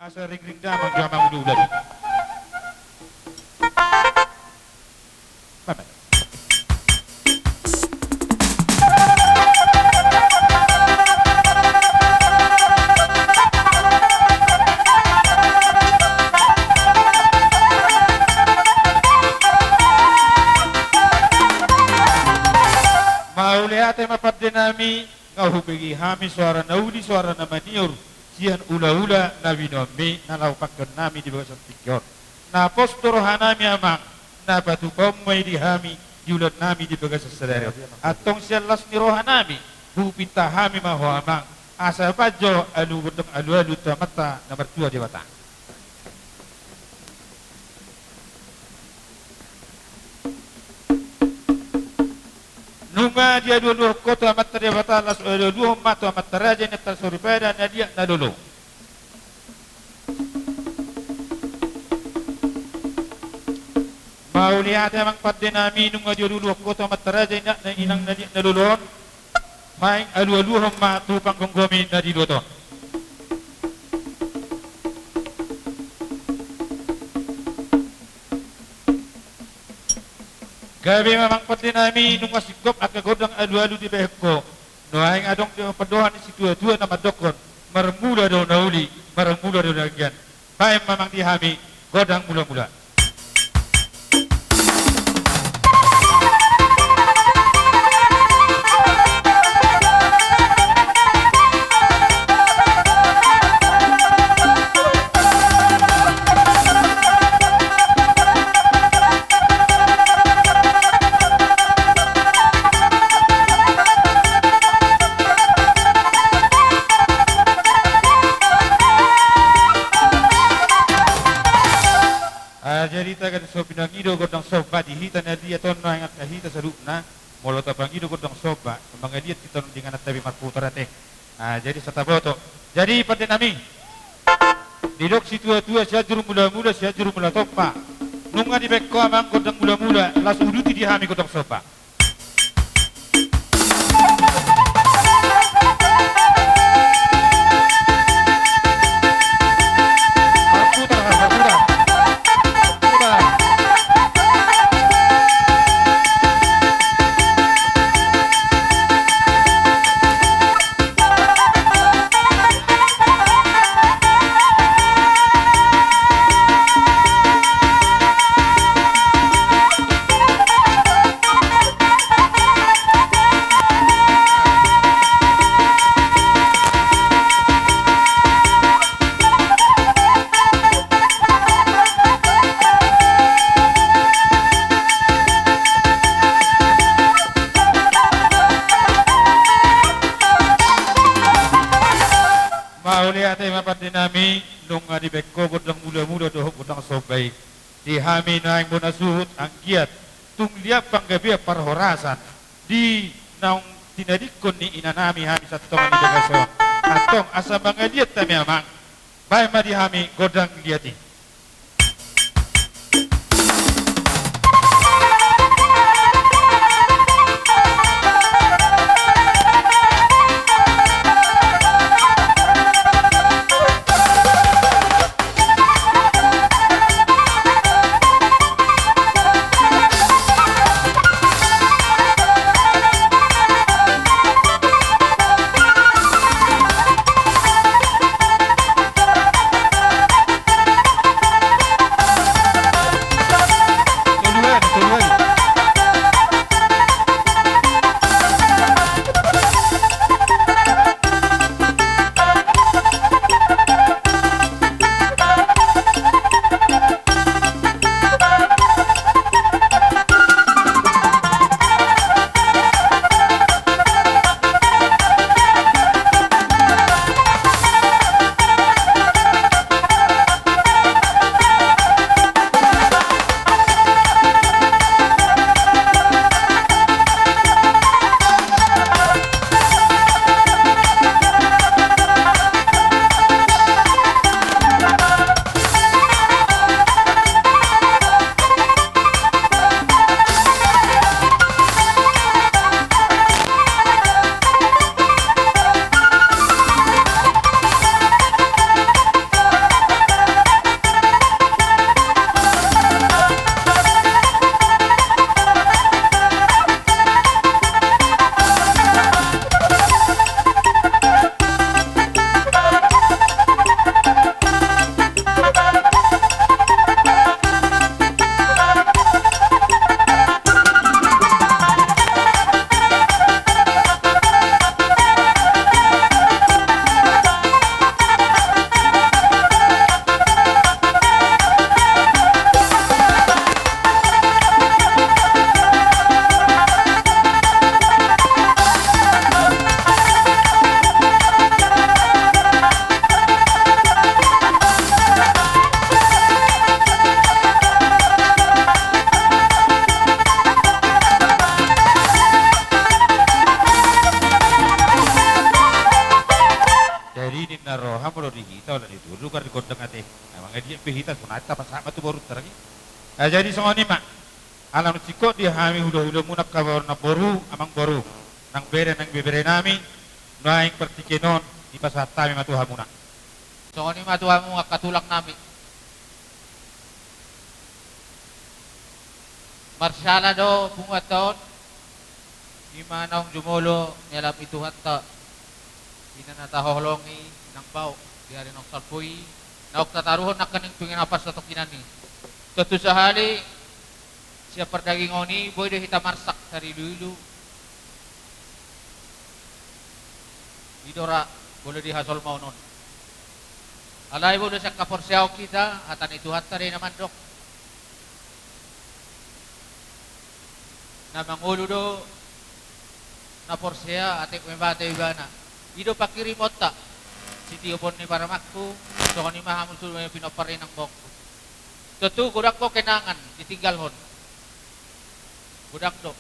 Asa ring-ring damang jamang udah. Bye-bye. Maulihate mapaddenami ngahubigi hami suara naudi suara namaniur sian ula-ula nawinomi nalaupakan nami di bawah pikir na postur hanami amang na batu komai di hami diulat nami di bawah sesadari atong sialas ni rohanami hupita hami maho amang asa bajo alu gudeng alu tamata nomor 2 di batang. Nunga dia dulu kota mata dia batal las dulu mata mata raja ni tersuripeda na dia na dulu. Mau lihat emang pada nami nunga dia dulu kota mata raja na inang na dia na dulu. Main alu hamba tu panggung gomi na di dulu. Gabi memang pati nami nung masikop at kagodang alu-alu di behko. Noaing adong di padohan si tua-tua nama dokon. Mermula daw nauli, mermula daw nagyan. Baik memang dihami, godang mula-mula. Jadi tagan soba ngido godang soba di hita na dia ton na ingat hita sarupna molo ta pangido godang soba mga dia kita dengan tabi marputar ate. Jadi sataboto. Jadi pada nami didok si tua-tua sia juru mula-mula sia juru mula topa. Nunga di bekko amang godang mula-mula las uduti di hami godang soba. Lihat mapat dinami nunga di bekko godang mula-mula doh godang sobai di hami naing bona suhut angkiat tung liap panggabi parhorasan di naung tinadikon ni inanami hami satongan di bagaso atong asa mangaliat tami amang bae ma di hami godang liati. na roha mo di kita ulan itu lugar di kondang ate emang dia pihita sunata pasama tu baru teragi jadi songoni mak alam siko dia hami hula munak kabar na boru amang boru nang bere nami naing pertikenon di pasar tami matuha muna songoni matuha mo katulak nami marsala do pungaton imanong jumulo nyalam itu hatta ina nataholongi nang bau diari nok salpui naok tataruhon nak kaning pingin apa sa tokinani tutu sahali siya perdaging oni boy de hita marsak dari dulu idora boleh dihasol maunon alay boleh sa kaporsiaw kita atan itu hatta rin naman dok na mangulo do na porsya ate kumebate ibana ido pakiri mota si tiyo pon ni para makku so kani mahamul sul pinoparin ang bok tutu gudak ko kenangan ditinggal hon gudak do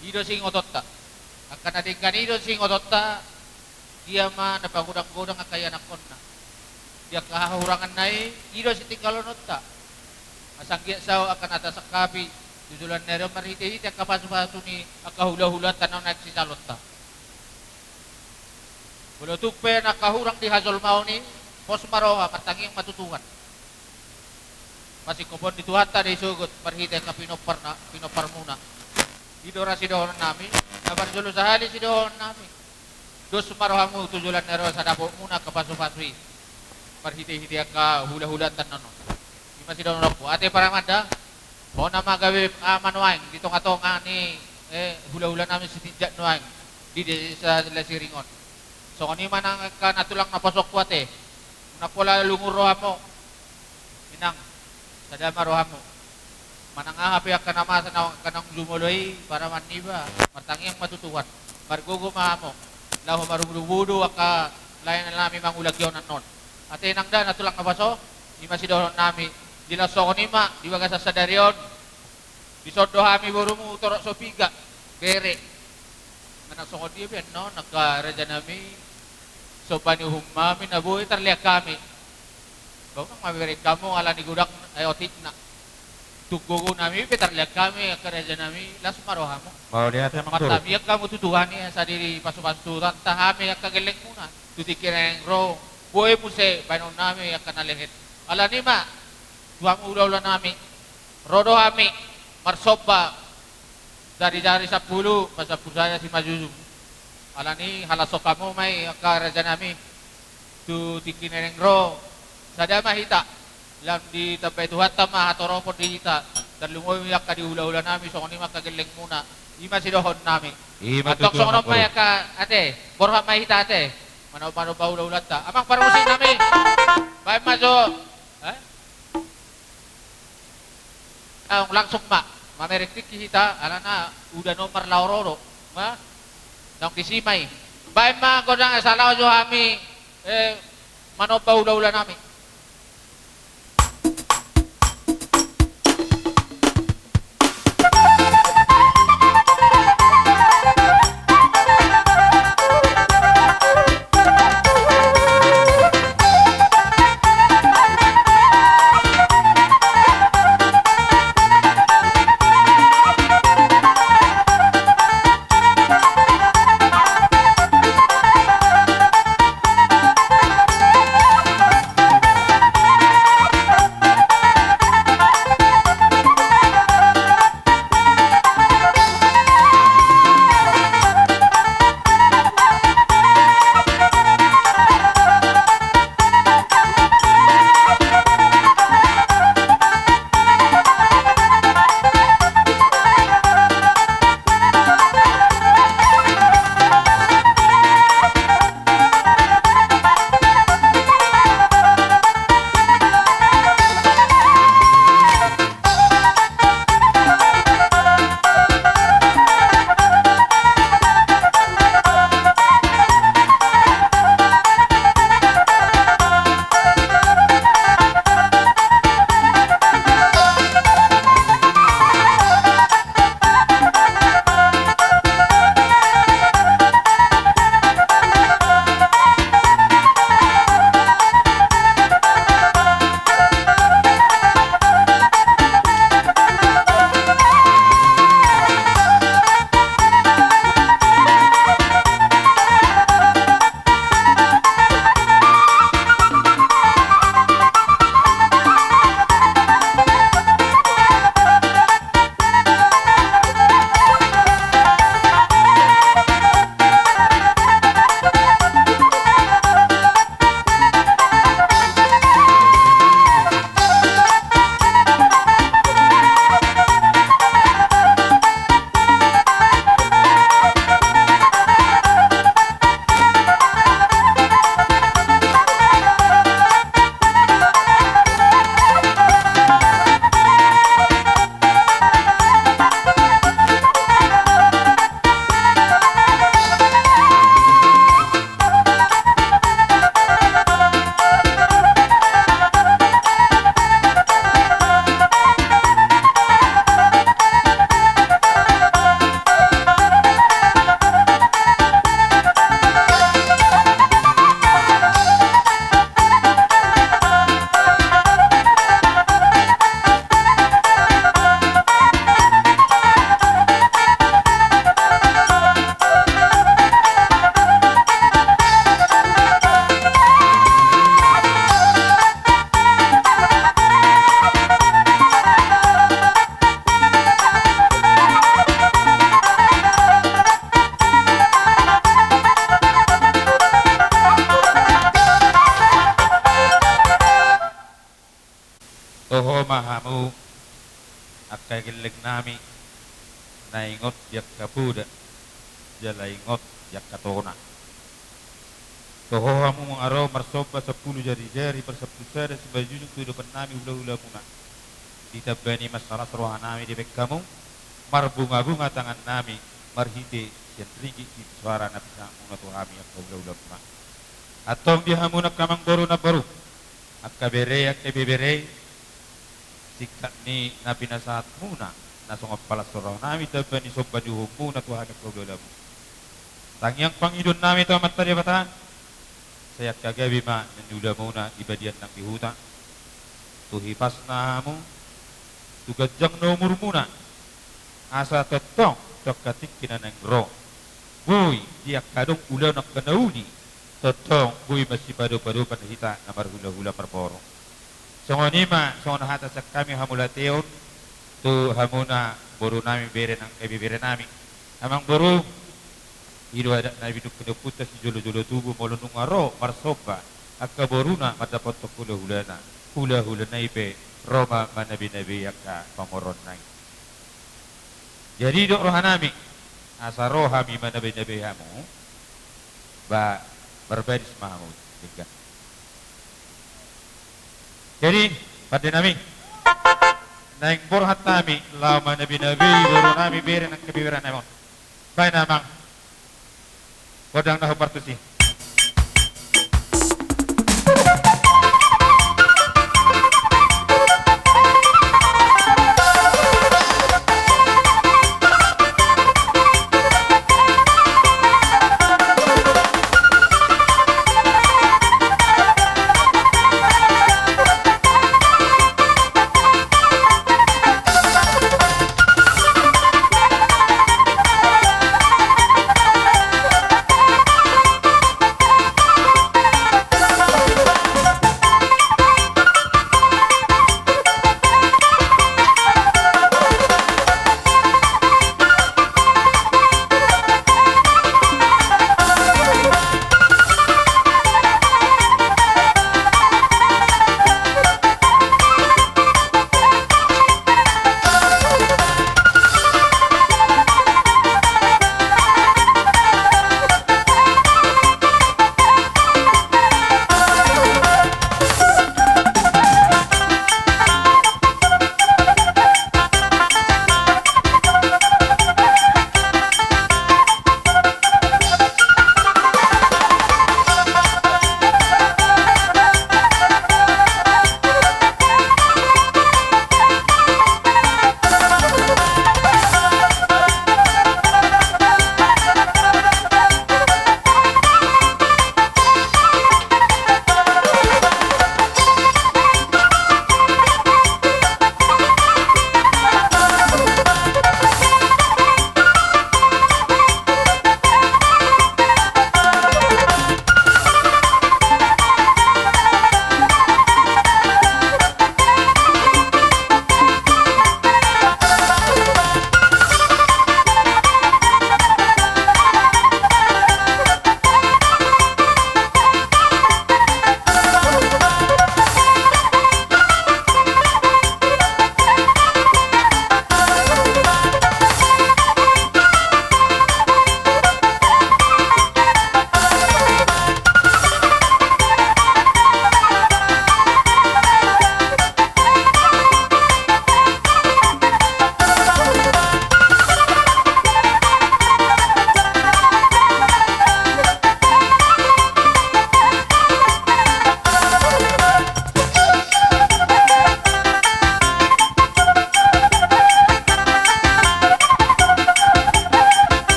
ido sing ototta akan adingkan ido sing ototta dia ma napagudang-gudang akaya nakon na dia kahahurangan nai ido si tinggal onotta asanggia sao akan atas kapi tujulan nero marhiti iti kapasu-pasu ni akahula-hula tanaw nagsisalotta Bolo tupe nakahurang di hazol mau ni pos maroha matanging matutuhan. Masih kopon dituhata di sugut marhite ka pinopar muna. Idora si dohon nami, nabar julu sahali si dohon nami. Dos marohamu tujulan nero sa dabo muna kapasu-pasui. Marhite-hite ka hula-hula tanano. Ima si dohon rokpo. Ate paramanda, mo na magawi manuaing dito nga ni hula-hula namin si tinjak nuaing di sa lasiringon. So kanima nang ka natulang napasok ko ate. Napula lumuro mo. Inang sadama roha mo. Manangahapi ka nama sa kanang lumuloy para maniba. Martangyang matutuwan. Margugo mo. Laho marumudubudo ka layan na namin mangulagyaw ng non. Ate nang da natulang napasok. Di masidohon nami. Di la so kanima. Di waga sa sadaryon. Di sodo hami burumu utorok sopiga. Bere. Anak songod dia ben no nagkaraja nami so panihumami na buhay tarliak kami bago nang mabirik kamo ala ni gudak ay otik na tugugo nami petarliak kami karaja nami las maroha mo mau lihat emang turun matamiyak kamu tutuhan niya sa diri pasu-pasuran tahami ang kagiling muna tutikireng ro buhay mo se panon nami ang kanalingit ala ni ma tuwang ulaw nami rodo hami marsoba dari-dari 10 masapul saya si Majuzum alani halasok kamo may akaraja nami tu tikineng ro sada mahita lam di tapay tuhat tama hatoropon di hita terlungoy yak ka di hula-hula nami so kani makagiling muna ima sidohon nami atok so kono may ka ate borha mahita ate manaw-manaw ba hula-hula ta amang parusin nami bay maso langsung mak mameriktik kita alana udah nomor lauroro ma nang disimay bae ma godang asalaw jo hami manopa ula-ula nami kagilig nami naingot yak kapuda jalaingot yak katona tohohamu mengaro marsoba 10 jari-jari bersepuluh sada sebajunjung kehidupan nami hula-hula muna ditabani masalah seruhan nami di kamu marbunga-bunga tangan nami marhite yang ringi di suara nabi muna tuhami yak hula-hula muna atong dihamunak kamang baru na baru at kabere sikap ni nabi nasahat muna nasong pala surau nami tabani sobba juhum muna tuhami yak hula-hula muna tangyang pangidon nami tamat tadi bata saya kagabi ma nandula muna ibadian ng bihuta tuhipas namu tugajang nomor muna asa tetong tokatik kinanang ro buy diak kadong ulaw ng kanauli tetong buy masih padu-padu panahita na marhula-hula parporo songonima songon hata sa kami hamulateon tu hamuna boru nami bere ng kabibere nami amang boru Ido ada nabi duk kedeputa si jolo-jolo tubuh molonung aro marsoba akka boruna madapat to hula-hulana ipe Roma manabi-nabi akka pamoron nai. Jadi dok rohanami asa rohami manabi-nabi hamu ba berbedis mahamu tiga. Jadi pada nami naik borhat nami lama nabi-nabi baru nami bere nak kebiran emon. Baik namang Kodang dah partusi.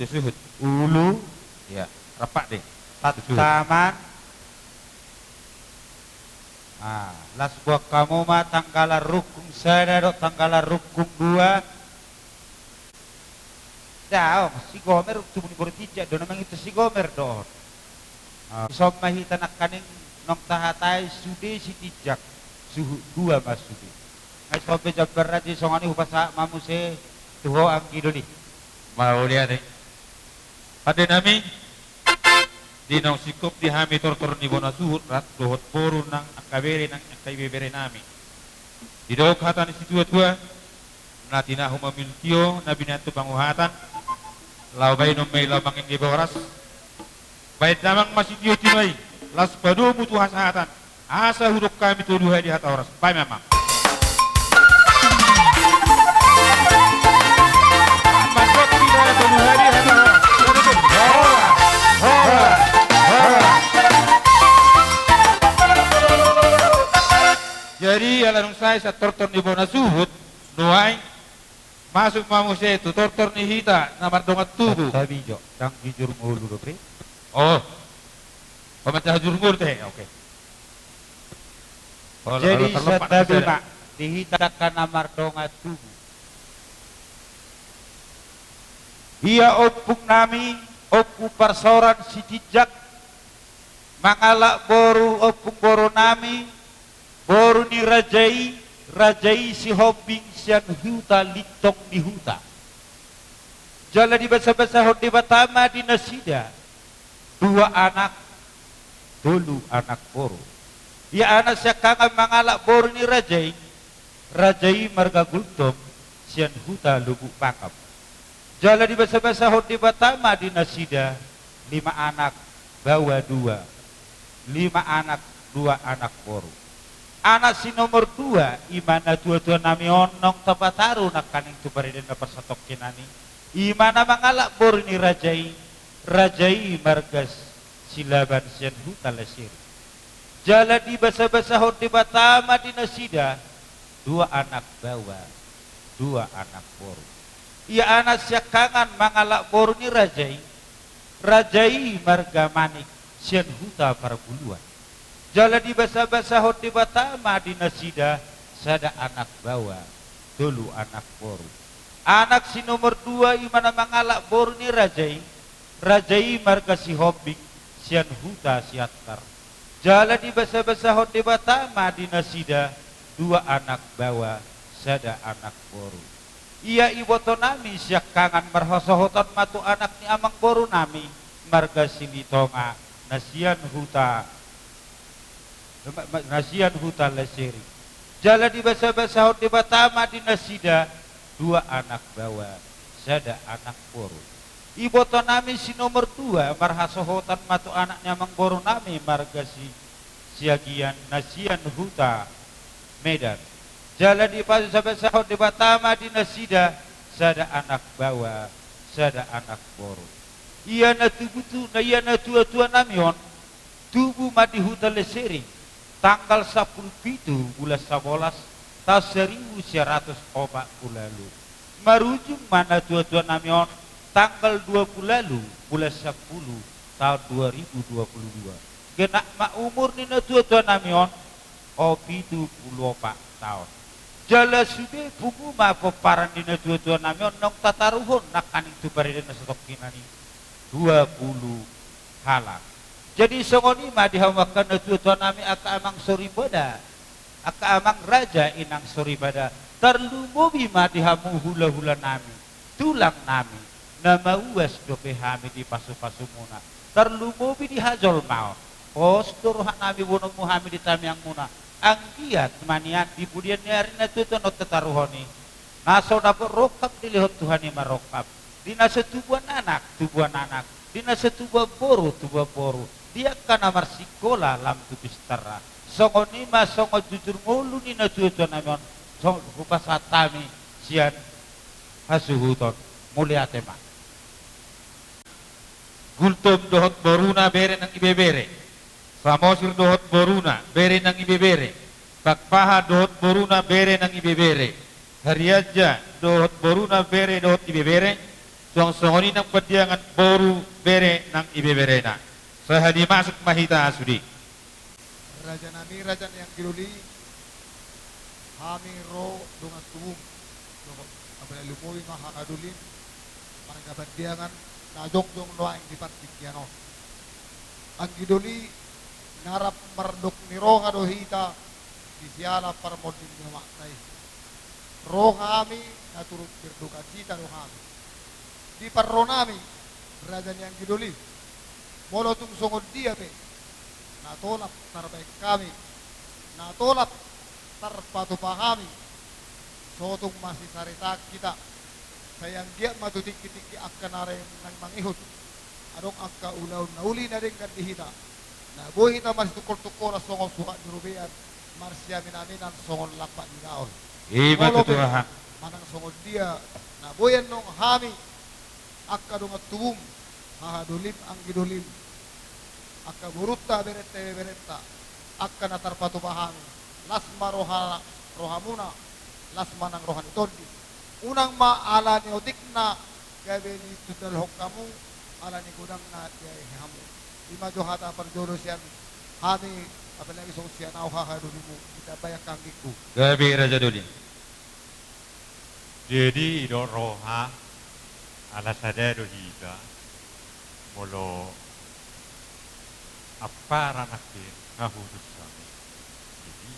Suhud. Ulu. Ya, rapak deh. Taman. Las buah kamu mah tangkala rukung sada do tangkala rukung dua. Dah, si Gomer tumun bertijak do namang itu si Gomer do. Somma hita nakaning nong tahatai sudi si tijak suhu dua mas sudi. Ngai sobe jabar di songani upasa mamuse tuho angki doli. Mau lihat deh. Pada nami di nong sikop di hami tortor ni bona suhut rat dohot poru nang akabere nang akaibebere nami. Di dok hatan si tua-tua natina huma milkio nabi nantu panguhatan lau bainum may lau manging diboras bait namang masih dio tinoi las padu butuh hasatan asa huruf kami tuduhai di hata oras pai memang masuk tidak tuduhai di hata oras jadi alarung saya tortor di bona suhut nuai masuk manusia itu tortor ni hita namar dongat tubuh Tapi jo, dang jujur ngulu do pre. oh pemecah jurgur teh oke Jadi setabi mak dihitakan namar dongat tubuh. Ia opung nami opu parsoran si tijak mangalak boru opung boru nami boru ni rajai si hobbing sian huta litong di huta jala di basa-basa hodi batama di nasida dua anak dulu anak boru ia anak siya kangang mangalak boru ni rajai marga gultom sian huta lubuk pakam jala di basa-basa hodi batama di nasida 5 anak bawa 2 anak boru anak si nomor 2 imana tua-tua nami onong tapataru nak kaning tu pariden na pasatok kinani imana mangalak bor ni rajai margas silaban sian huta lesir jala di basa-basa hodi batama di nasida 2 anak bawa 2 anak bor ia anak siakangan mangalak bor ni rajai marga manik sian huta parabuluan jala di basa-basa hoti batama di nasida sada anak bawa dulu anak boru anak si nomor 2 imana mangalak boru ni rajai marga si hobbing sian huta siatar jala di basa-basa hoti batama di nasida 2 anak bawa sada anak boru ia iboto nami siak kangan marhosohoton matu anak ni amang boru nami marga silitonga nasian huta lesiri jala di basa-basa di batama di nasida 2 anak bawa sada anak boru iboto nami si nomor 2 marhasohotan matu anaknya mang boru nami marga si siagian nasian huta Medan jala di basa-basa di batama di nasida sada anak bawa sada anak boru iya na tua-tua namion tubuh madi huta lesiri tanggal 10 bulan 11 tahun 1940 lalu marujung mana tua-tua namion tanggal 20 lalu bulan 10 tahun 2022 genak mak umur ni tua-tua namion 74 tahun jala sude pugu ma peparan di tua-tua namion nong tataruhon nak kaning tu pariden stok kinani 20 halang jadi songoni mah dihawakan tuan nami aka amang soribada aka amang raja inang soribada terlumubi mah dihamu hula-hula nami tulang nami nama uas dope hami di pasu-pasu muna terlumubi di hajol mau postur nami bono muhami di tamiang muna angkiat manian di budian nyari na tuan not tetaruhoni naso dapat rokap dilihat Tuhani marokap dina setubuhan anak dina setubuh boru dia kan amar sikola lam tu bistara songoni ma songo jujur ngulu ni na tuan namon song rupa satami sian hasuhuton mulia tema gultom dohot boruna bere nang ibebere samosir dohot boruna bere nang ibebere pakpaha dohot boruna bere nang ibebere hariaja dohot boruna bere dohot ibebere song-songoni ng padiangan boru bere ng ibeberena. Sahadi masuk mahita asudi. Raja nami raja yang kiluli hami ro dungan tumum abala lumoy nga hakadulin panagabadiangan najok yung noa yang dipartikyano ang giduli narap mardok ni ro nga dohita disiala parmodin nga maknay ro kami naturut berduka cita ro kami di parro nami raja yang giduli molo tung songod dia pe natolap tarbaik kami natolap tarpatupa kami sotong masih sarita kita sayang dia matutik-tik akan naren ng mangihot adong akka ulaw na uli na rin kan dihita na buhita masih tukol-tukol na songol suka di rubian marsya minamin ang songol lakpa di naon Iba tutuha. manang songol dia na buyan nung hami akka dong at tubum hahadulim ang gidulim akka burutta beretta akka natarpatu pahami lasma rohamuna lasma ng rohan itondi unang maala ni otikna gabi ni tudal kamu ala ni gudang na diay hamu lima johata parjoro siyan hani apalagi sosial au hahadulimu kita bayak kanggiku Gabi Raja Duli. Jadi ido roha ala sadero hita molo apa ranakin ngahudus kami. Jadi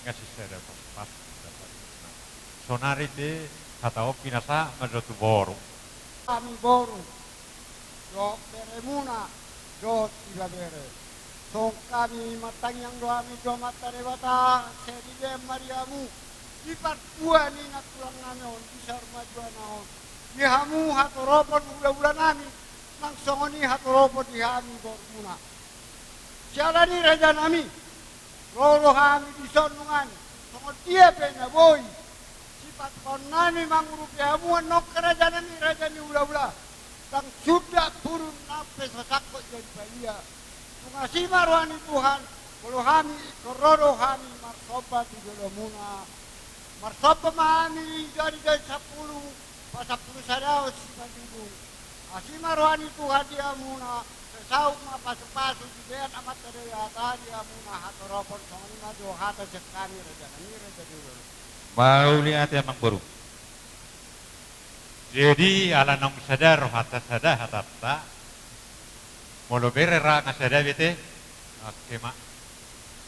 ngasih sada pas dapat. Sonari de hatao pinasa majotu boru. Kami boru do beremuna do tiga bere song kami matang yang do kami do matare bata sedide mariamu di partua ni na tulang nanon di sarma naon di hamu hatoropon bulan nami nang songoni hatoropon di hami bormuna siala ni raja nami rolo kami di sonungan songon dia penya boy sifat konani mangurupi hamu nok kerajaan ni raja ni ula-ula tang sudah turun nape sasakot jadi balia mengasih marwani Tuhan kalau kami kororo kami marsoba di dalamuna marsoba mami dari 10 pasapuluh sadao si Bandung asih marwani Tuhan dia muna sesau ma pasu-pasu di bean amat dari ata dia muna hatoropon songani maju hata sekami raja ni raja dulu Mau lihat yang boru. Jadi ala nang sadar hata sada hatatta molo bere ra nga sada bete oke mak.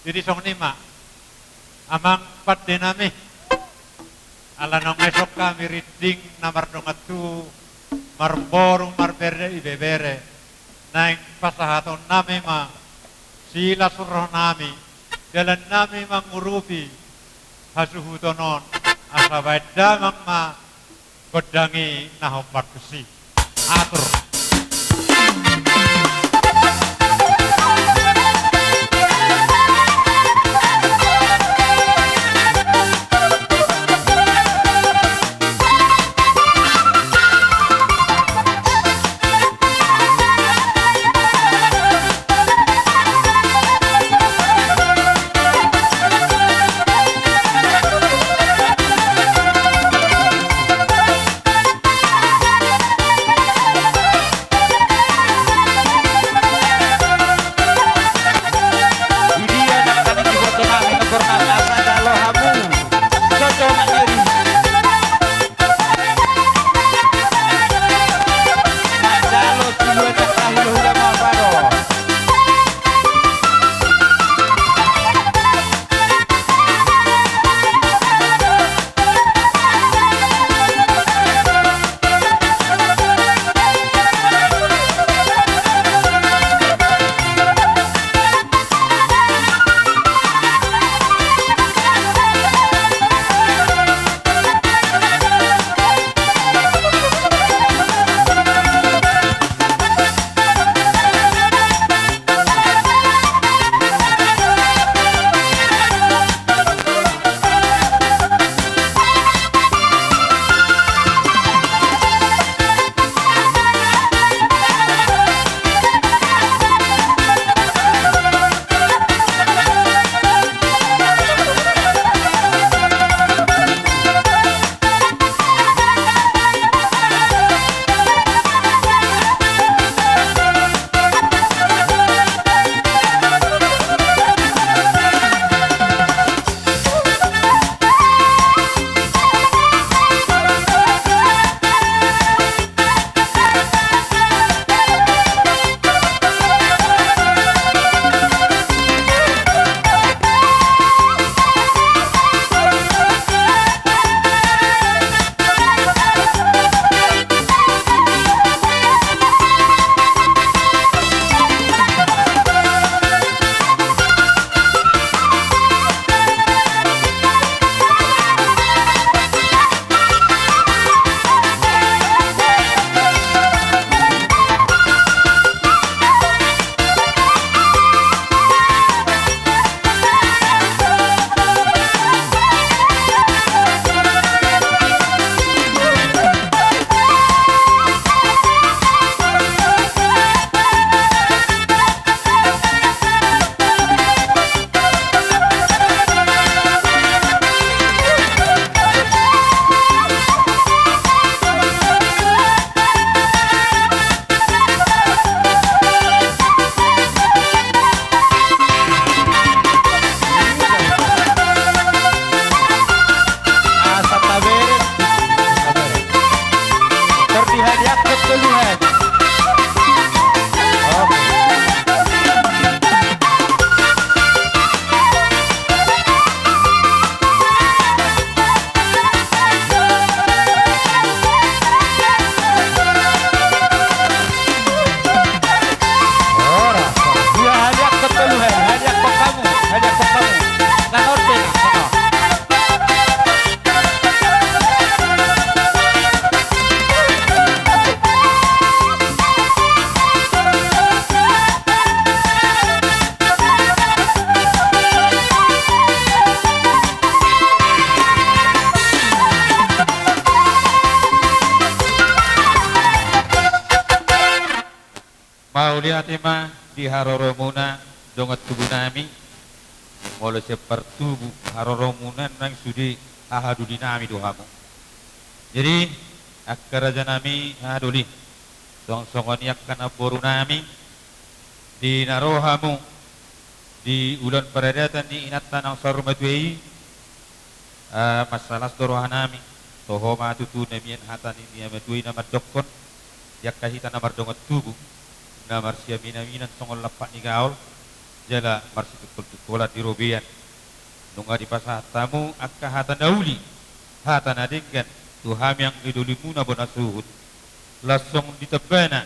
Jadi song ni mak amang pat dinami ala nang esok kami reading namar dongatu marboru marberde ibebere naing pasahaton nami ma sila surah nami jalan nami mangurupi hasuhutonon asabay damang ma godangi nahompat besi atur atema di haroromuna dongat tubuh nami molo sepertubu haroromunan nang sudi ahadu dinami dohamu. Jadi akkaraja nami aduli song-songoni akan aboru nami di narohamu di ulan peradatan di inatan ang sarumatuei masalah dorohanami toho matutu namian hatan ini amatui nama dokon yakahita namar dongat tubuh namar siaminaminan songol lapak ni gaul jala marsi betul di robian nunga di pasah tamu akka hatan dauli hatan adegan tuham yang idulimuna bonasuhut lasong ditebana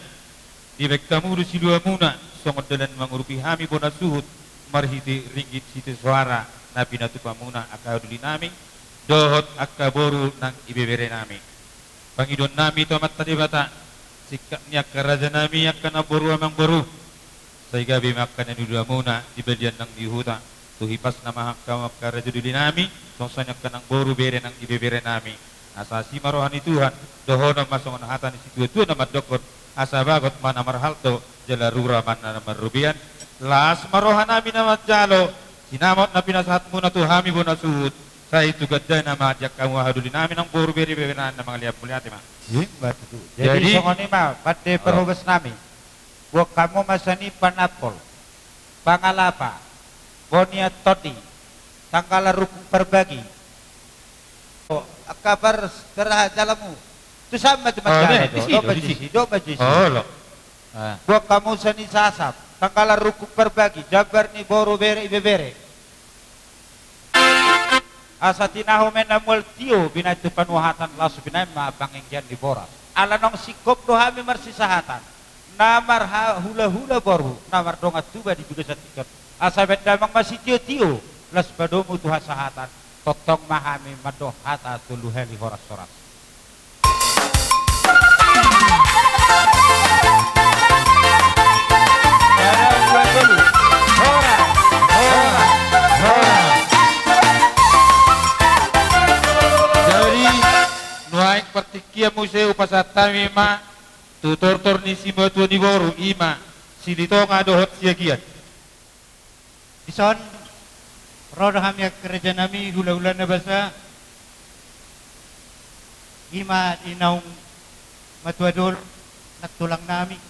di bektamu di silua muna songol dalan mangurupi hami bonasuhut marhiti ringgit siti suara nabi natu pamuna akka duli nami dohot akka boru nang ibebere nami pangidon nami tomat tadi bata sikapnya keraja nami akan aboru amang boru sehingga bimakan yang dua muna di bagian nang dihuta tuhipas nama hakka keraja duli nami songsanya kanang boru bere nang ibebere nami asasi marohani Tuhan dohono masongon hatan situ tu nama dokor asabagot mana marhalto jalarura mana marubian las marohan nami nama jalo sinamot na pinasahat muna tuhami bonasuhut saya itu gada nama ajak kamu haduli nami nang boru beri bebenan nama lihat mulia tema. Jadi songoni mah pada perhubes nami. Buat kamu masani panapol, pangalapa, bonia todi, tangkala rukun perbagi. Kabar kerah jalamu. Itu sama cuma cara itu. Do bajisi. Oh loh. Buat kamu sani sasap, tangkala rukun perbagi, jabar ni boru beri bebere. Asatinahu menamul tio binatu panuhatan lasu binai ma pangenggian di boras alanong sikop dohami marsisahatan namar hula boru namar dongat tuba di juga satikot asabet damang masih tio las badomu tuha sahatan totong mahami madohata tuluheli horas-horas. Nuaik partikia museu pasatami ma tutor ni simba tua ni boru ima silito ngadohot siagian ison rodo hamya kerja nami hula-hula na basa ima inaung matuadol nagtulang nami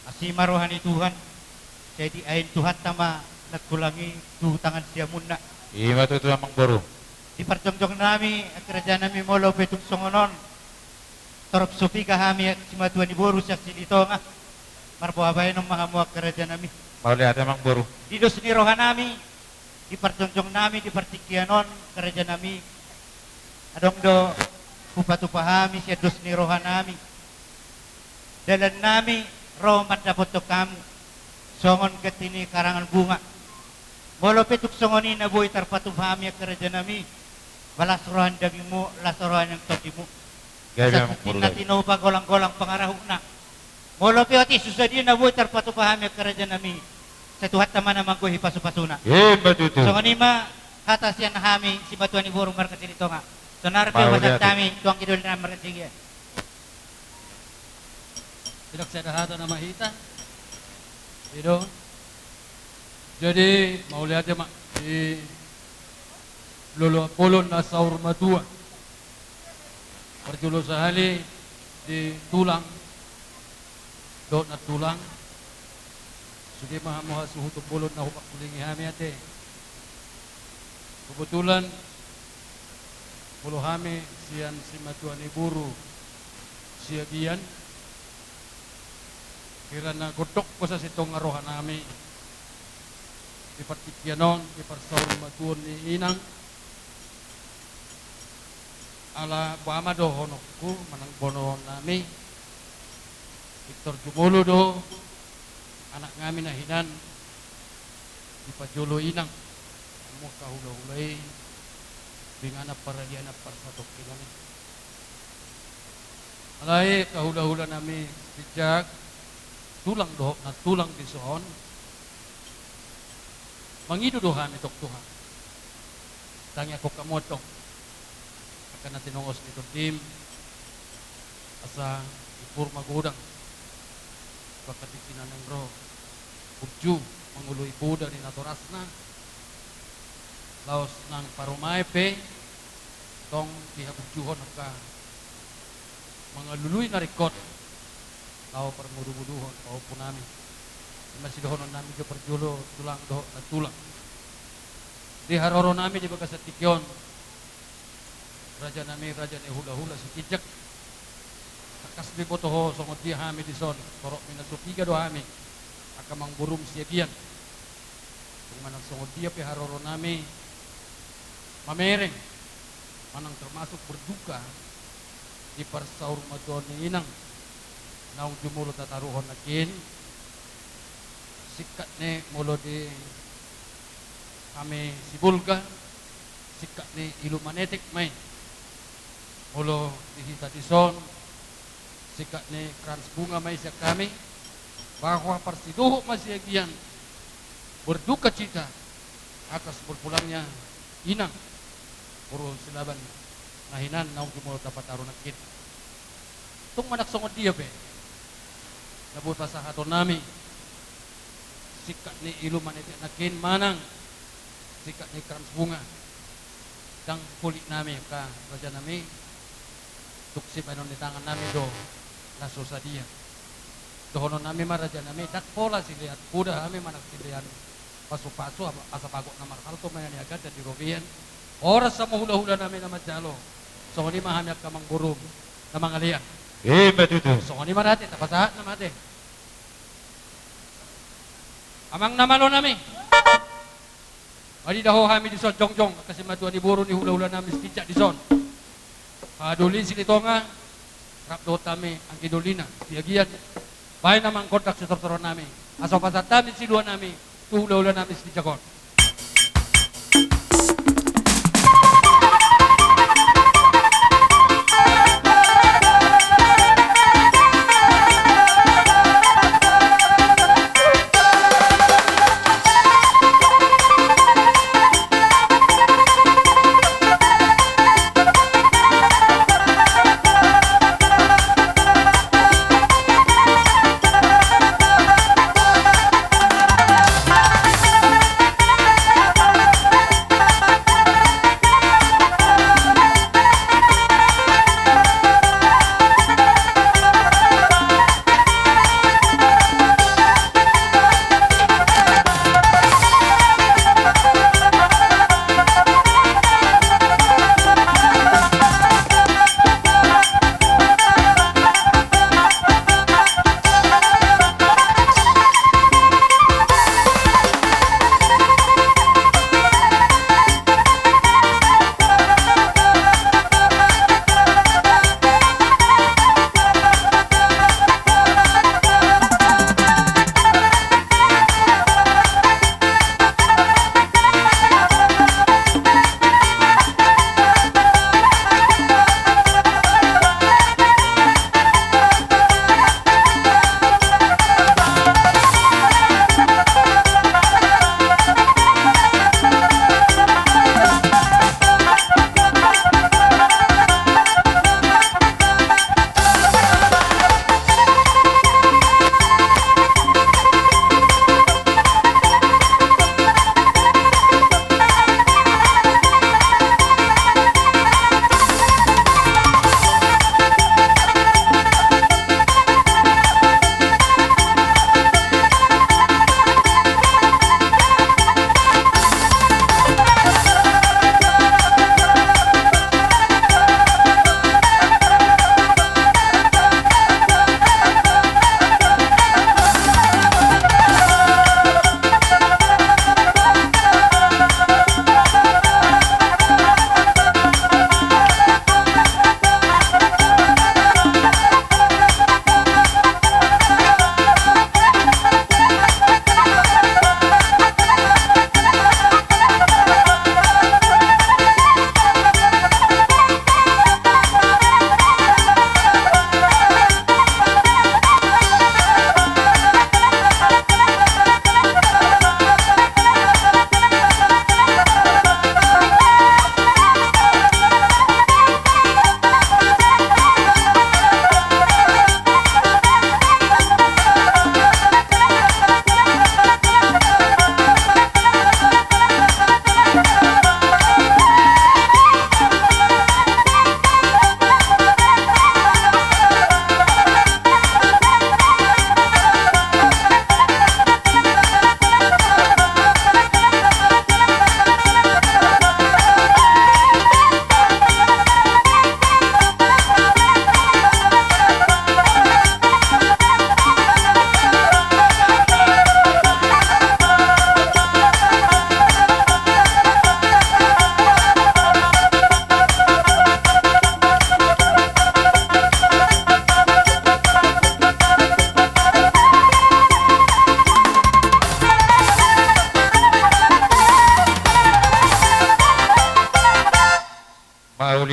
asima rohani Tuhan jadi ain Tuhan tama nagtulangi tuhutangan siya muna ima tu amang boru di perjong-jong nami kerja nami molo petuk songonon torop supi kahami simatuan ni boru siya silito nga marbuhabay ng mga muak kerja nami mau lihat amang boru di dos ni rohan nami di perjong-jong nami di partikianon kerja nami adong do upatupahami siya dos ni rohan nami dalan nami romat dapat to kamu songon ketini karangan bunga molo petuk songonin na buhay tarpatupahami kerja nami balas rohan dagimu las rohan yang tokimu gaya sa amang boru tinatino pa golang-golang pangarahuk na molo pioti susadi na buhay tarpatupahami kerja nami sa tuhat taman naman ko hipasupasuna betul tu so nganima hatas yan hami si batuan ni burung market dito nga so narpe Mau wasat lihat. kami tuang kidul na market sige Pinagsadahatan na mahita. Ito. Jadi, mau lihat ya mak, di Lolo Apolon na saur matua. Perjulo sahali di tulang. Dot na tulang. Sudah mahamuha suhuto polon na humak kulingi hami ate. Kebetulan pulo hami sian si matua ni buru siagian. Kira na gotok ko sa sitong arohan nami di partikianon di parsaur matuon ni inang ala bama do honokku manang bono nami Victor Jumulo do anak ngami na hinan di pajulo inang mo kahula-hulay binganap para di anak parsatok kinani alay kahula-hula nami bijak tulang dohok na tulang di sohon mangiduduhan itok Tuhan tangi ako kamotong akan natin nungos nito tim asa ipur magudang bakadikinan ng ro Urju mangului Buddha ni naturasna laos nang parumay pe tong kihabugjuhon ka mga luluy na rekod lao permudu-muduhon paupo namin masih dohonon namin ke perjulo tulang doh na tulang di haroro namin di baga sa tikyon raja namin raja ni hula-hula si kijak takas di botoho songod di hami di son torok minatupiga do hami akamang burum siagian kung manang songod dia pe haroro namin mamereng manang termasuk berduka di persaur madon ni inang naung jumulo tataruhon nakin sikat ne mulo di kami sibulga sikat ne ilumanetik may mulo di hita dison sikat ne krans bunga may siya kami bahwa persiduho masyagian berduka cita atas berpulangnya inang puro silaban nahinan naung jumulo dapat arunakin tung manak songod dia be nabuta sa haton nami sikat ni iluman itu nakin manang sikat ni krans bunga dang kulit nami ka raja nami tuksip anon di tangan nami do laso sa dia dohono nami ma raja nami dak pola silihat kuda kami manak silihan pasu-pasu asa pagok na marhalto mayan agad dan di robian oras sa mahula-hula nami na majalo so ni mahamyak kamang burung na mga liyan betutu. so ni marati tapasahat na mate amang namalo nami adi daho kami di son jongjong kasi matuan di buru ni hula-hula nami sikicak di son padulin silitonga rapdo tami ang kidulina tiagian bahay namang kontak sa tortoro nami aso pasat tami siluan nami tu hula-hula nami sikicakon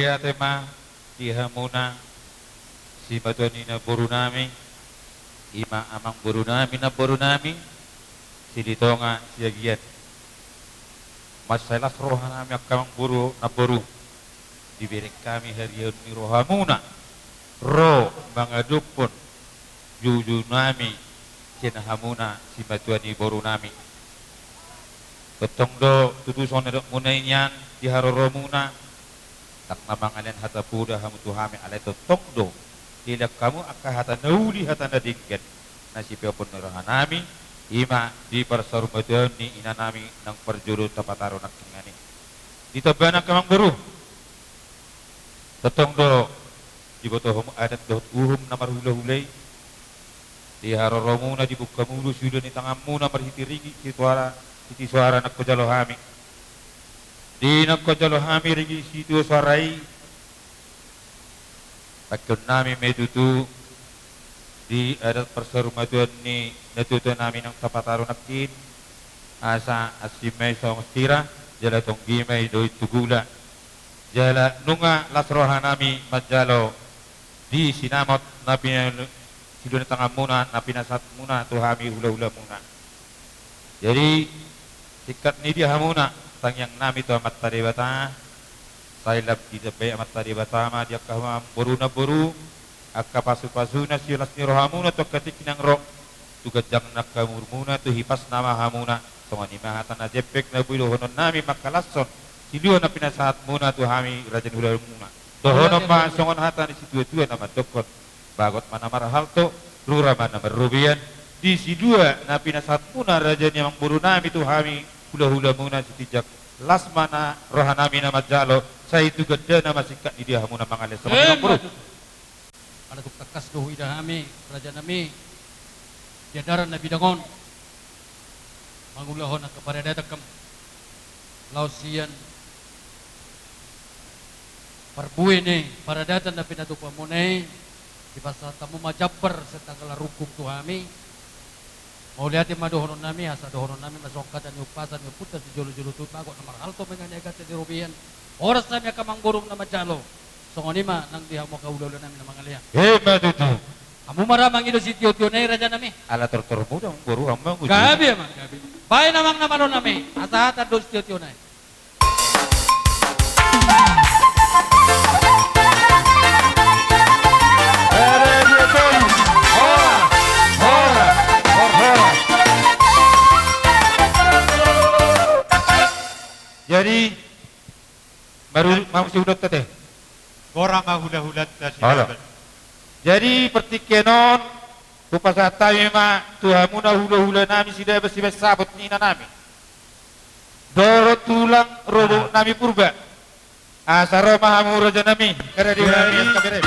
atema dihamuna si batuani na boru nami ima amang boru nami si ditonga si agian masalah rohanami akamang boru na boru diberi kami harian ni rohamuna ro mangadupun juju nami hamuna si batuani boru nami betong do tutuson na munainya di haroromuna tak namang alen hata puda hamu tuhami alay totong do tilak kamu akka hata nauli hata nadinggan na si piopon nami ima di parsarumadon ni ina nami ng parjuro tapataro ng kingani dito ba ng kamang buru totong do di boto homo adat dohot uhum na marhula-hulay di haroromuna di bukamulu sudah ni tangamuna marhitirigi siti suara nagkojalohami di nagkojalohami rigi situ suarai pagkon nami medutu di adat persarumaduan ni natuto namin ng tapataro nakin asa asimay sa mastira jala tong gimay doy tugula jala nunga lasroha nami majalo di sinamot na sidon tangam muna na pinasat muna tuhami hula-hula muna jadi sikat ni dia hamuna tangyang nami to amat taribata sailab di tepe amat taribata ma dia kaham boru na boru akka pasu-pasu na silas ni rohamuna to ketik nang ro tugadjang nakamurmuna tu hipas nama hamuna tongani mahatan na jepek na builo honon nami makalasson siluan na pinasahat muna tuhami rajan hula muna dohono ma songon hatan si tua-tua nama dokot bagot mana marahal to lura mana merubian di si dua na pinasat muna raja ni mang buru nami tuhami hula-hula muna si tijak las mana rohanami nama jalo sa itu gede nama sikat di dia hamuna mangales sama mang buru Ada tuk takas doh idahami raja nami jadaran nabi dangon mangulahon ak kepada datakam lausian perbuene para datan na pinatupamunay di pasal tamu majabber setanggal rukum tuhami mau lihat madohonon nami asa dohonon nami masongkat dan upasan putas di jolo-jolo tu bagot nomor alto menganyaga di rubian oras nami akamang burung nama jalo songonima nang diha mo kaulo nami na mga liya hebat itu kamu maramang ilo si tio-tio na raja nami ala tortor muda mang buru amang gabi amang gabi bae namang namaron nami asa dos tio-tio na jadi baru mau siudot teh Bora mahula-hulat na Halo. sinaban. jadi pertikenon kupasata ma tuhamuna hula-hula nami sida bersibas sabot nina nami doro tulang robo nami purba asaro mahamu raja nami kada di nami kabere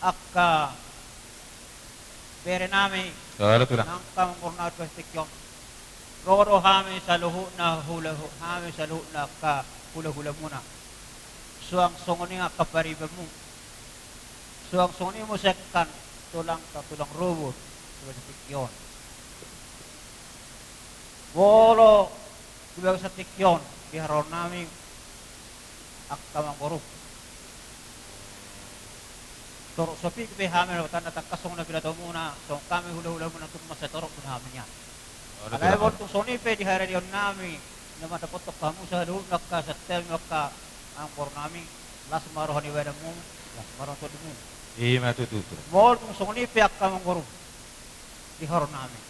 akka bere nami Salah tu lah. nang kamurna kastikyon roro hami sa luhu na hula hami sa luhu na ka hula-hula muna suang songoni nga kapariba mo suang songoni mo sekkan tulang rubo kastikyon bolo dibaga sa tikyon diharon nami akka manguruk torok sopi ke hamil tanda takasong na pinataw muna so kami hula-hula muna itong masatorok na namin yan alay mo itong sonipe di hari diyon namin na matapotok kamu sa loob naka sa tel naka ang kor namin las marohan ni wala mo las marohan to mo Ima tu. mo itong sonipe akka manguro di haron namin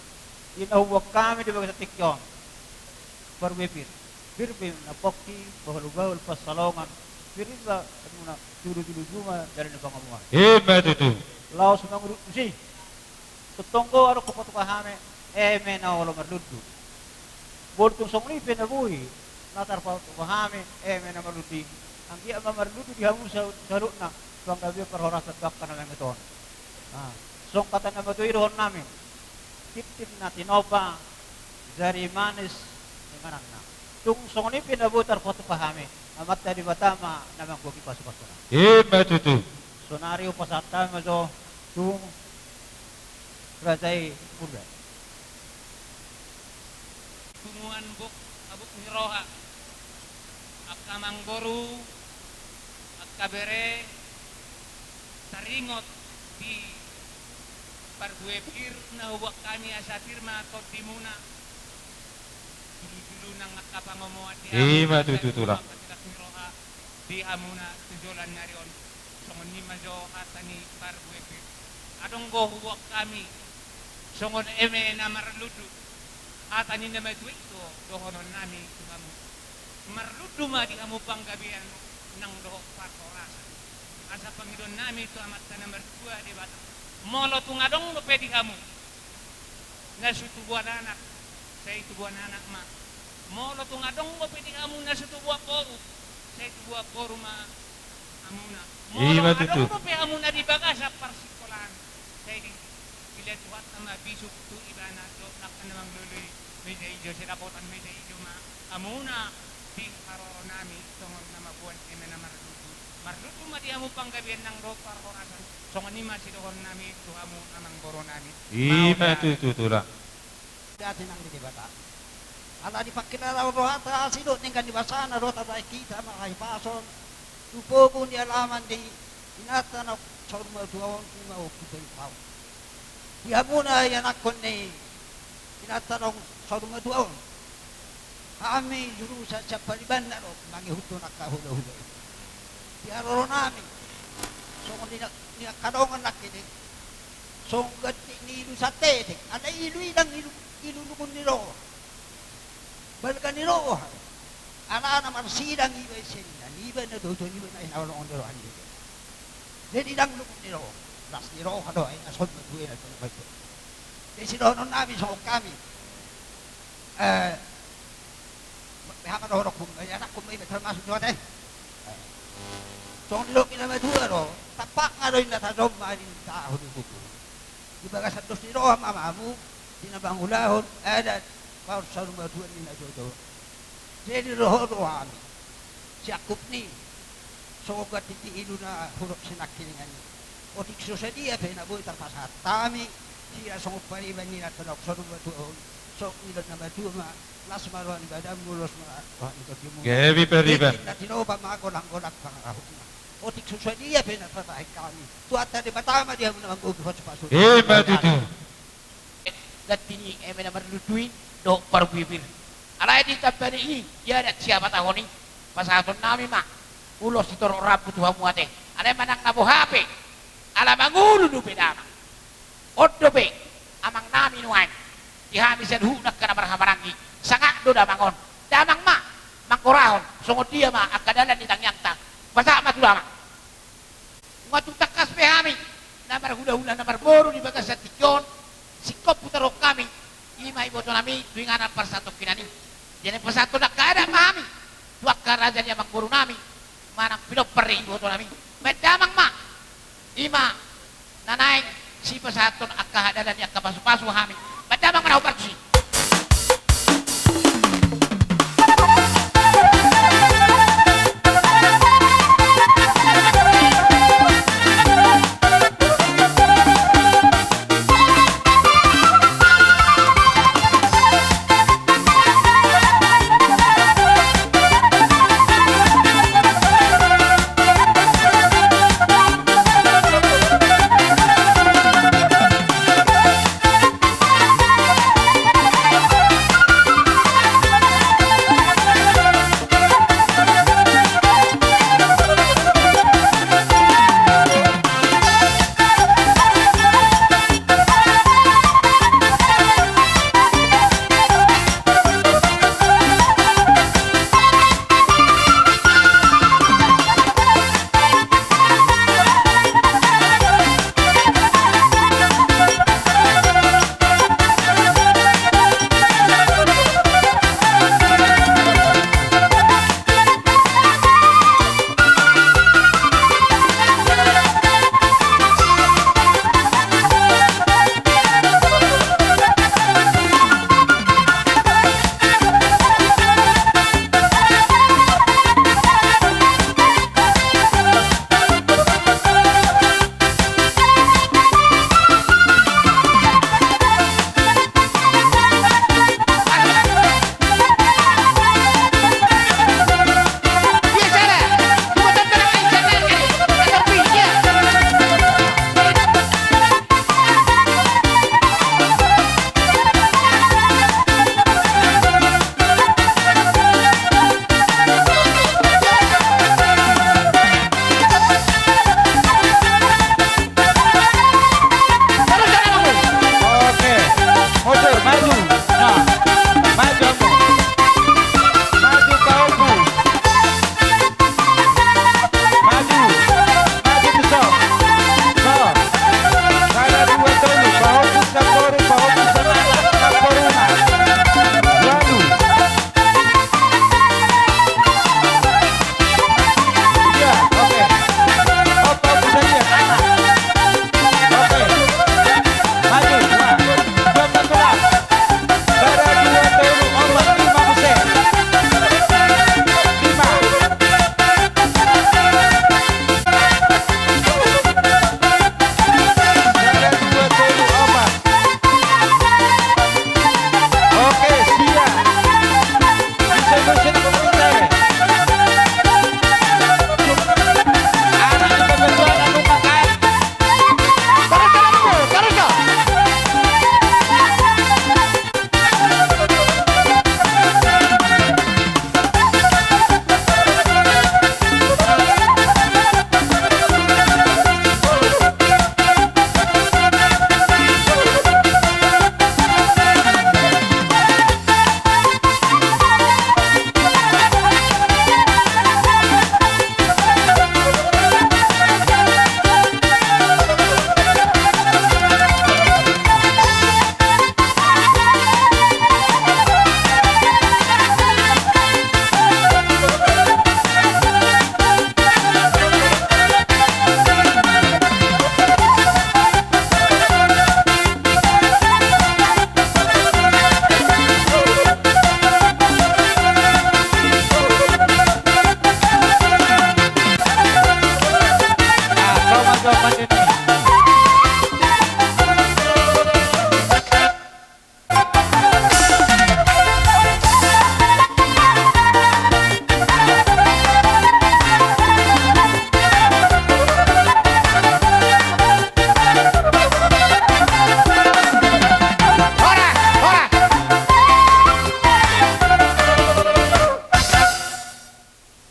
inahuwag kami di baga sa tikyon parwepir birpim na pokki bahulugahul pasalongan Piriba, ano na, tulu-tulu juma dari na pangamuha. Ima tu. Laos nang rusi. Tutunggo aro ko patukahame, me na wala marludu. Bortong songli penabuhi, natar patukahame, me na marludi. Ang iya marludu dihamu sa saluk na, tuang gabi perhoras at bakka na lang ito. Song kata na matuwi rohon namin. Tip-tip na tinopa, dari manis, imanan na. Tung songli penabutar patukahame. Amat tadi batama namang gogi pasok-pasok. Ima tu. Sonario pasata mazo tung rajai pura. Tumuan buk abuk niroha. Akamang boru akabere taringot di parbuepir na huwag kami asatir mga kotimuna. Dulu-dulu nang nakapangomoa di Ima tu lah. di amuna tujulan narion songon ni majo hatani parbuepir adong go huwag kami songon eme na marludu hatani na medwe ito dohonon nami tumamu marludu ma di amu panggabian nang dohok partorasa asa pangidon nami itu amat na mertua di bata molo tungadong mo pedi kamu na sutubuan anak saya tubuan anak ma molo tungadong mo pedi kamu na sutubuan poru saya buat koruma amuna. Iya betul. Ada pe amuna di baga sa parsikolahan. Saya di bila tuhat sama bisuk tu ibana do nak namang luluy meja ijo sila potan meja ijo ma amuna di haroro nami songon nama buan eme na marludu. Marludu ma di amu panggabian nang do parhorasan. Songon ni masih dohon nami tu amu namang boro nami. Ima tu lah. Dati nang di bata. Ala di pakilala rohata sidot ning kan di basana rota dai kita makai pason tupogo ni alaman di inata na chorma duawon kuma o kutai pau di amuna yan akon ni inata na chorma duawon kami juru sa paliban na ro mangi huto nakahula-hula di aroro nami songon ni kadongan nakini songgat ni ilu sa tete ada ilu ilang ilu nukun ni ro Balkan ni roh, anak-anak marsidang iba sila, iba na dodo iba na inawalong on roh ani. Jadi dang lukon ni roh, las ni roh kado ay asod magbuhay na ito bagyo. Jadi sinonon namin sa kami, mahaka roh kung anak kung may termasuk doon So ni roh kinamatua roh, tapak nga roh yung natadom maling tao ni buko. Di ba ka sa dos ni roh mamamu, dinabangulahon, adat, Kau selalu maduan ni nak jodoh. Jadi roh ami. Siakup ni. Soga titi ilu na huruf sinak kilingan ni. Otik susah dia pena boy terpasat. Tami siya song pariban ni na tanok selalu maduan. Sok ilat na maduma. Las maruan ibadam mulos ma. Gabi pariban. Natino pa magolak-golak pangahok na. Otik susah dia pena terpasat kami. Tuata di Batama dia menang gugur sepasut. Betul. Gatini eme na marluduin do parbuibir. Alay di tapani ini ya ada siapa tahun ini pasaton nami mak ulos itu rabu tuha muate. Alay manang nabu HP. Ala mangulu du pedama. Oddo be amang nami nuan. Dihamisan hunak kana marhamarangi. Sangak do damangon. Damang mak mangkorahon. Sungod dia mak akadalan ditang nyanta. Basa mak dula mak. Ngatu takas behami. Namar hula-hula namar boru di bagas satikyon. Sikop putarok kami. Ima ibu tu nami tuingan persatu kinani. Jadi persatu nak kada pahami. Tuak karajan yang mengguru nami. Manang pinop peri ibu tu nami. Medamang mak. Ima nanaing si pasaton akka hadalan yak kapasu-pasu hami. Badamang raw barsi.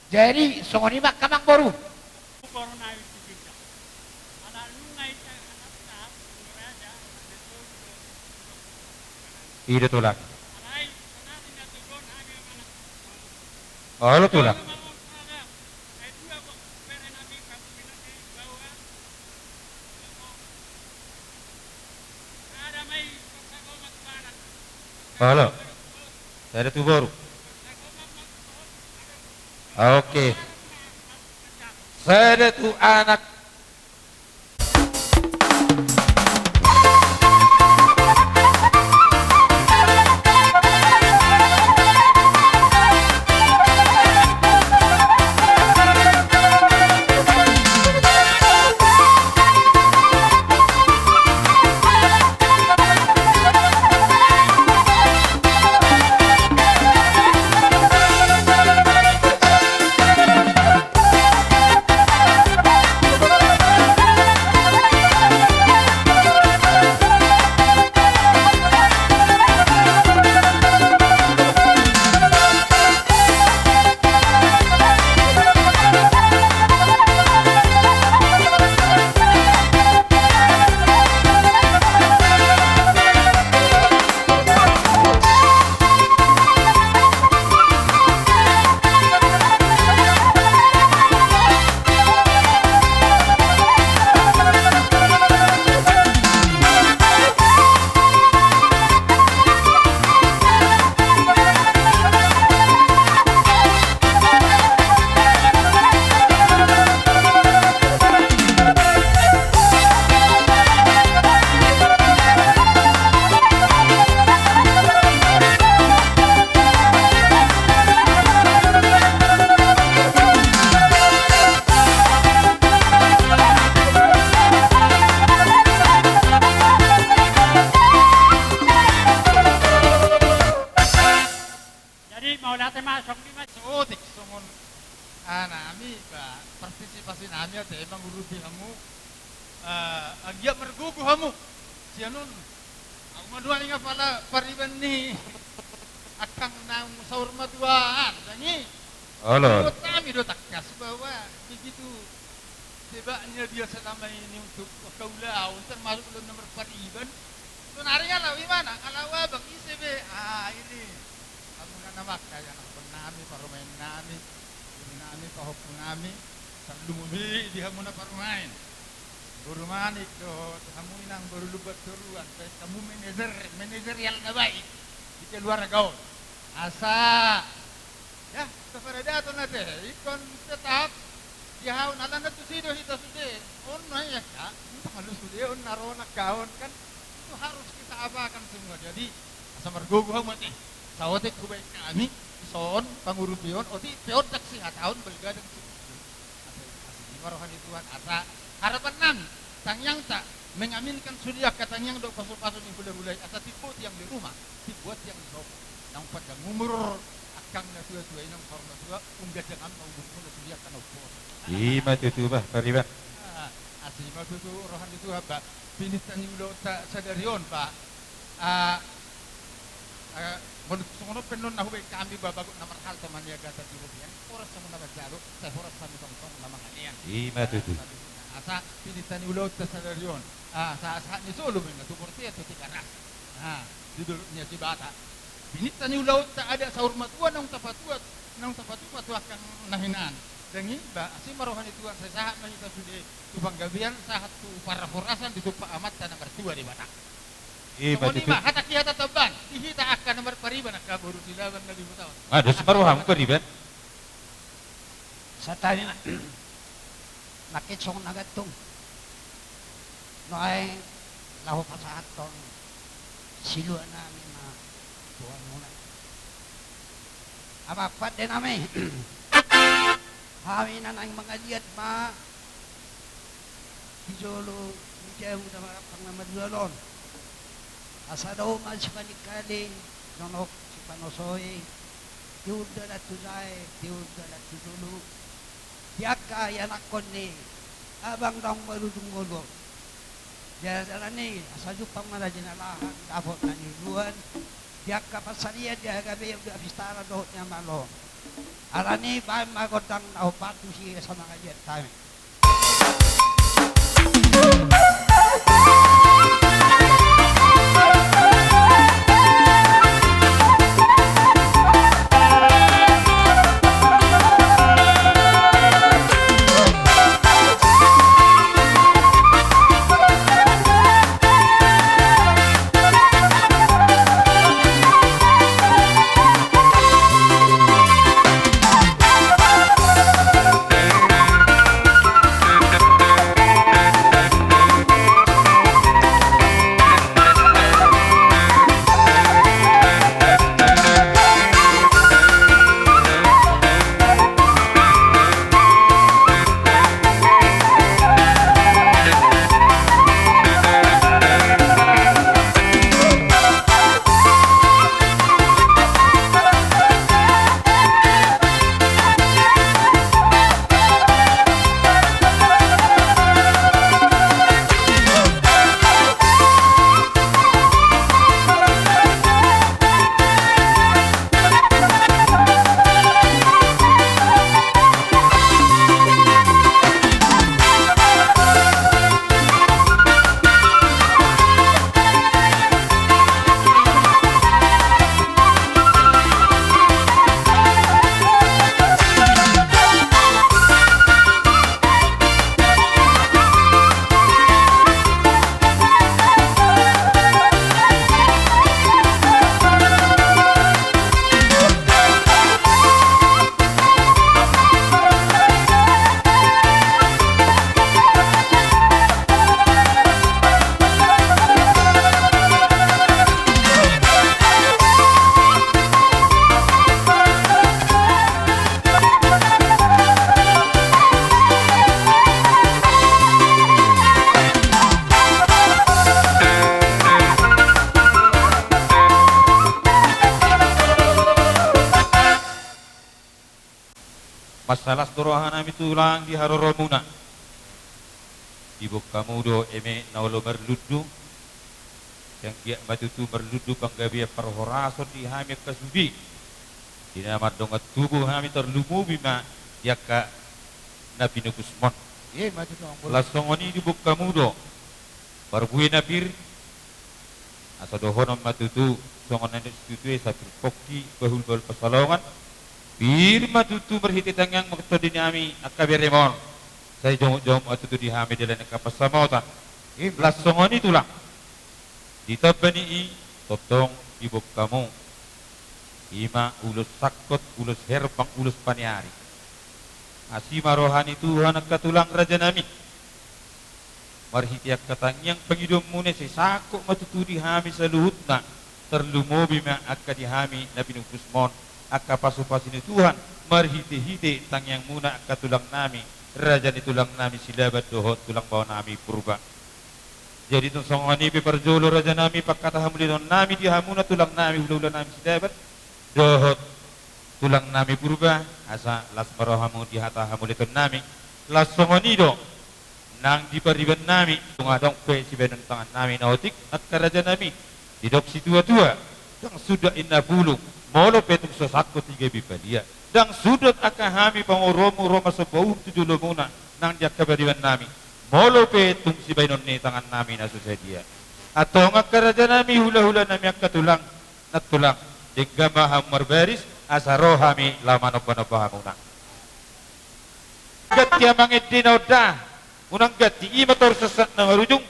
Jadi songonima kamang boru. Ida tulak. Oh, lo tulak. Halo. Ada tu baru. Oke. Saya ada tu anak song di mas. Oh, tik songon nami ba partisipasi nami at emang urubi hamu agya mergugu hamu sianon aku madua nga pala pariban ni akang nang saur maduaan dangi Halo. kami do takas bahwa begitu sebabnya dia selama ini untuk kaulau termasuk belum nomor pariban sebenarnya lah gimana kalau bang ICB ini kamu kan makanya nami parumain nami kahop nami lumumi di hamuna parumain burumanik do kamu inang baru lubat turuan kamu manajerial na baik di keluar gaul asa ya kepada dato nate ikon tetap dihaw nalan na tusido hita sude on na ya ka kalau sude on narona kaon kan itu harus kita apakan semua jadi asa margogo mati sawote kubay kami son pangurupion oti peor taksi tahun belgadang marohan Tuhan asa harapan nan tangyang tak mengaminkan sudia katanyang do pasal-pasal ni bulai-bulai asa tipot yang di rumah tibuat yang di sofa nang pada ngumur akang na tua-tua inang karna tua unggat jangan mau bungkul na sudia kana upo Ima tutu bah pariban. asima tutu rohan itu ba pinitan yulo ta sadarion ba menurut penon na hubay kami babago na marhal teman ya gata di rupiah oras sa muna magjalo sa oras sa mitong na mga niyan Ima tutu. asa pinitan ulot ta sa daryon sa ni solo nga tuporti at tikaras di dulu niya si bata pinitan ulot ta ada sa urmatuan ng tapatuat kang nahinan dangi ba asi marohan itu sa sahat na ita sude tupang gabian sahat tu para horasan di tupa amat ta nomor 2 di bata Ima tutu. Lima hata kita taban dihita akan nomor pariban nakaburu silaban na libutawan Ada separuham pariban. Sa tayo na nakitsong nagatong no ay laho pa sa atong silua namin na buwan muna apapat din namin kami na ng mga liat ma hijolo hindi mo na mga pangamadulon asa daw man si panikaling nonok si panosoy diuda na tuzay diuda na tuzulu diaka yanak kon ni abang dong marudung ngolo jala ni asa jupang mana jinalahan dapot na ni luan diaka pasaria dia gabe yung abistara do nya malo arani ba magodang na upatu si sa mga jet time masalah torohan nami tulang di haroromuna ibuk kamu do eme naulo berludu yang dia matutu berludu panggabi perhorason di hami kasubi di nama dongat tubuh hami terlumu bima yaka nabi nukusmon Ye maju dong. lasongoni di buk kamu do barbui nabir asa dohonom matutu songon nenek setutui sapir poki bahul bahul pasalongan bir matutu berhiti tangang maktodi nami akabiremon saya jom atutu di hami dalam kapasamautan lasongoni tulang ditabani i totong ibuk kamu ima ulus sakot ulus herbang ulus paniari asima rohani Tuhan katulang raja nami marhitiak katangyang pangidom muna si sakok matutudi hami sa luhut na terlumobi ma akka di hami na binugkusmon akka pasupasin ni Tuhan marhiti-hiti tangyang muna katulang nami raja ni tulang nami silabat dohot tulang bawa nami purba jadi itong songani piparjolo raja nami pagkatahamulinon nami dihamuna tulang nami hula-hula nami silabat dohot tulang nami purba asa las marohamu dihatahamuliton nami las songonido nang dipariban nami tungadong pe si benon tangan nami naotik at karaja nami didok si tua-tua dang sudah inna bulung molo petung sosakko tiga bipalia dang sudot akahami pangoromu roma sebau tujulo muna nang dia kabariban nami molo petung si benon ni tangan nami nasusedia atau ngakaraja nami hula-hula nami akatulang nat tulang digama hamar baris asarohami lamanopa-nopahamuna gatia mangit dinoda unang gati imator sesat na marujung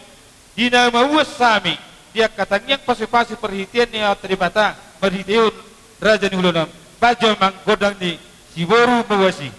di nama sami dia katanyang pasi-pasi perhitian ni teribata perhitian raja ni ulunam bajo mang godang ni siboru mawasi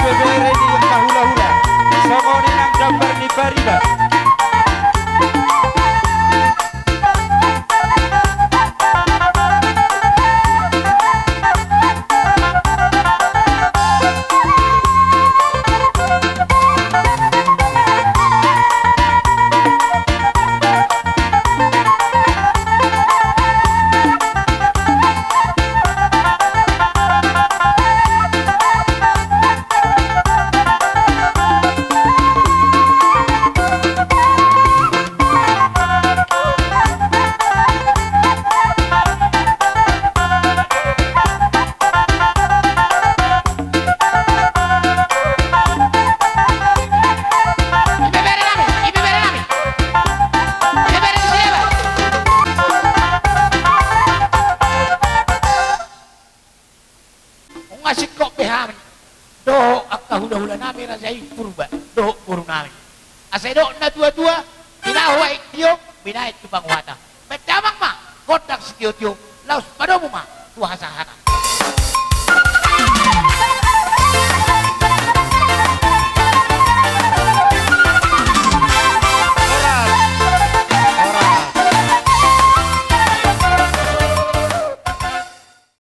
bebere di kahula-hula Songoni nang gambar ni Farida ngasih kok beham do akka hula-hula nami rasai purba do puru nami asai do na dua-dua binawa iktiyo binait tubang wata betamang ma kodak sikyo-tiyo laus padomu ma tuha sahana